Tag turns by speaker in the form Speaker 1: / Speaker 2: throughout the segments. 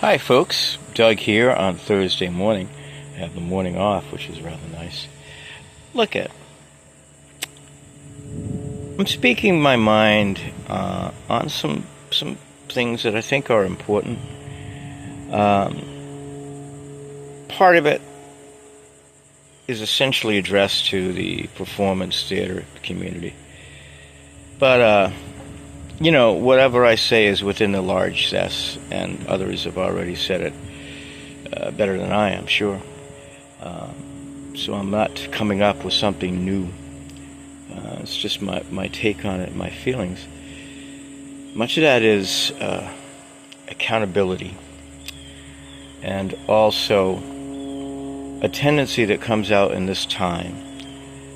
Speaker 1: Hi folks, Doug here on Thursday morning. I have the morning off, which is rather nice. Look at, I'm speaking my mind on some things that I think are important. Part of it is essentially addressed to the performance theater community. But whatever I say is within the large zest, and others have already said it better than I am, sure. So I'm not coming up with something new. It's just my take on it, my feelings. Much of that is accountability, and also a tendency that comes out in this time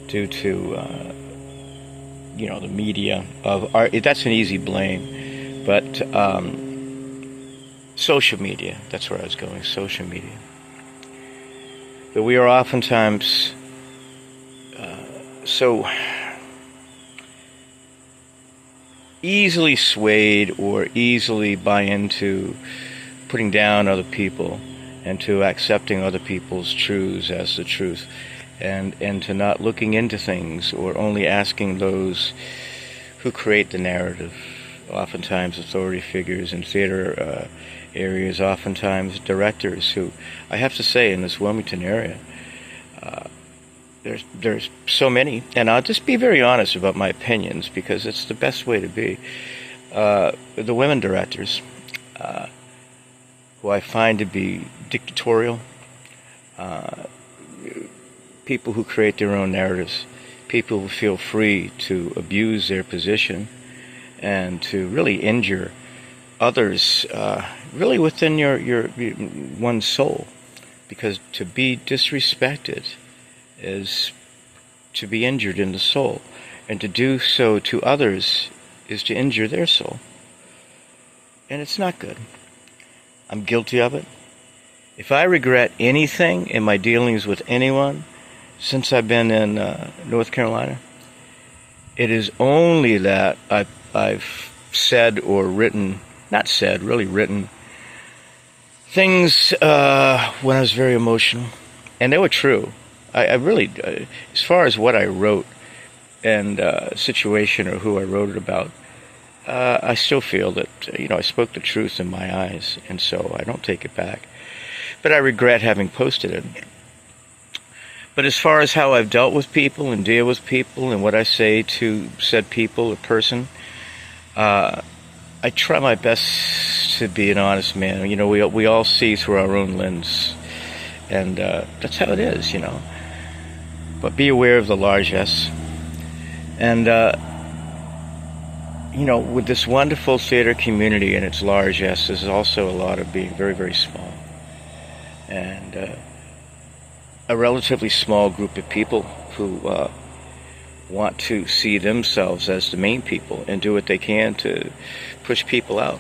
Speaker 1: due to the media of art. That's an easy blame, but social media, that's where I was going, social media. That we are oftentimes so easily swayed or easily buy into putting down other people and to accepting other people's truths as the truth, and to not looking into things or only asking those who create the narrative, oftentimes authority figures in theater areas, oftentimes directors who, I have to say, in this Wilmington area, there's so many, and I'll just be very honest about my opinions because it's the best way to be. The women directors, who I find to be dictatorial, people who create their own narratives, people who feel free to abuse their position and to really injure others, really within your one's soul, because to be disrespected is to be injured in the soul, and to do so to others is to injure their soul, and it's not good. I'm guilty of it. If I regret anything in my dealings with anyone since I've been in North Carolina, it is only that I've said or written, not said, really written things when I was very emotional, and they were true. I really, as far as what I wrote and situation or who I wrote it about, I still feel that I spoke the truth in my eyes, and so I don't take it back. But I regret having posted it. But as far as how I've dealt with people and deal with people and what I say to said people or person, I try my best to be an honest man. We all see through our own lens, and that's how it is, But be aware of the largesse. And, with this wonderful theater community and its largesse, there's also a lot of being very, very small. And a relatively small group of people who want to see themselves as the main people and do what they can to push people out.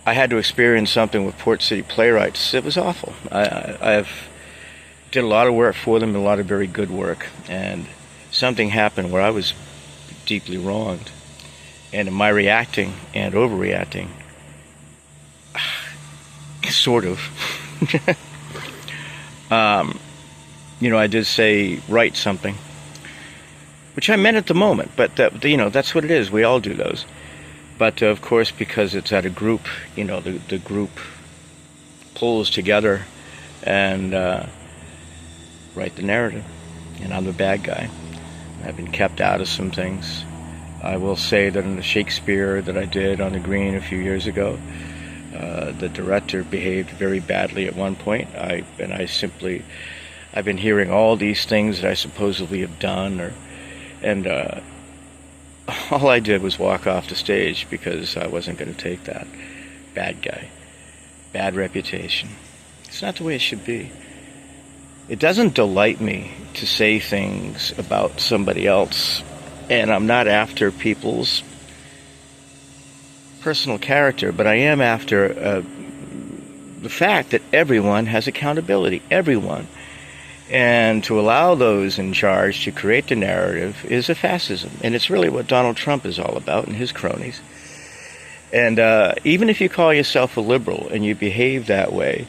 Speaker 1: I had to experience something with Port City Playwrights. It was awful. I've did a lot of work for them, a lot of very good work, and something happened where I was deeply wronged. And in my reacting and overreacting, sort of, I did say write something, which I meant at the moment, but that's what it is. We all do those. But of course, because it's at a group, the group pulls together and write the narrative, and I'm the bad guy. I've been kept out of some things. I will say that in the Shakespeare that I did on the Green a few years ago, the director behaved very badly at one point. I've been hearing all these things that I supposedly have done, and all I did was walk off the stage because I wasn't going to take that. Bad guy, bad reputation. It's not the way it should be. It doesn't delight me to say things about somebody else, and I'm not after people's personal character, but I am after the fact that everyone has accountability, everyone. And to allow those in charge to create the narrative is a fascism, and it's really what Donald Trump is all about and his cronies. And even if you call yourself a liberal and you behave that way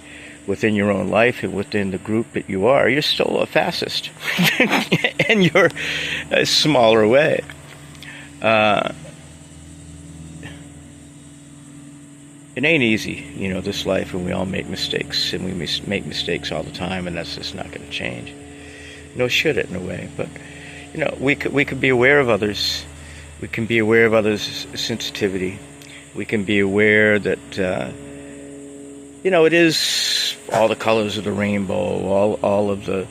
Speaker 1: within your own life and within the group that you are, you're still a fascist in your smaller way. It ain't easy, this life, and we all make mistakes, and we make mistakes all the time, and that's just not going to change. No, should it in a way, but we could be aware of others. We can be aware of others' sensitivity. We can be aware that it is all the colors of the rainbow, all of the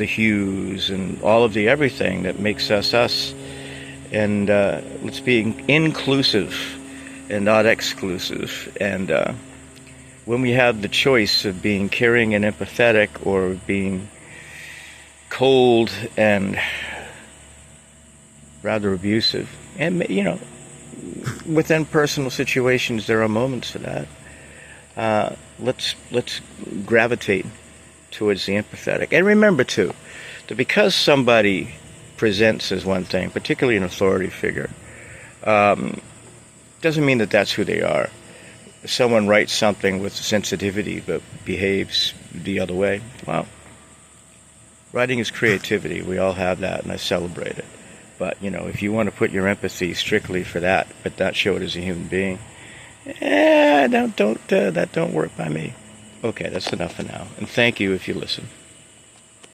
Speaker 1: hues, and all of the everything that makes us us. And let's be inclusive and not exclusive. And when we have the choice of being caring and empathetic, or being cold and rather abusive, and within personal situations there are moments for that, let's gravitate towards the empathetic. And remember too, that because somebody presents as one thing, particularly an authority figure, doesn't mean that that's who they are. If someone writes something with sensitivity but behaves the other way, well, writing is creativity. We all have that, and I celebrate it. But if you want to put your empathy strictly for that, but not show it as a human being, that don't work by me. Okay, that's enough for now. And thank you if you listen.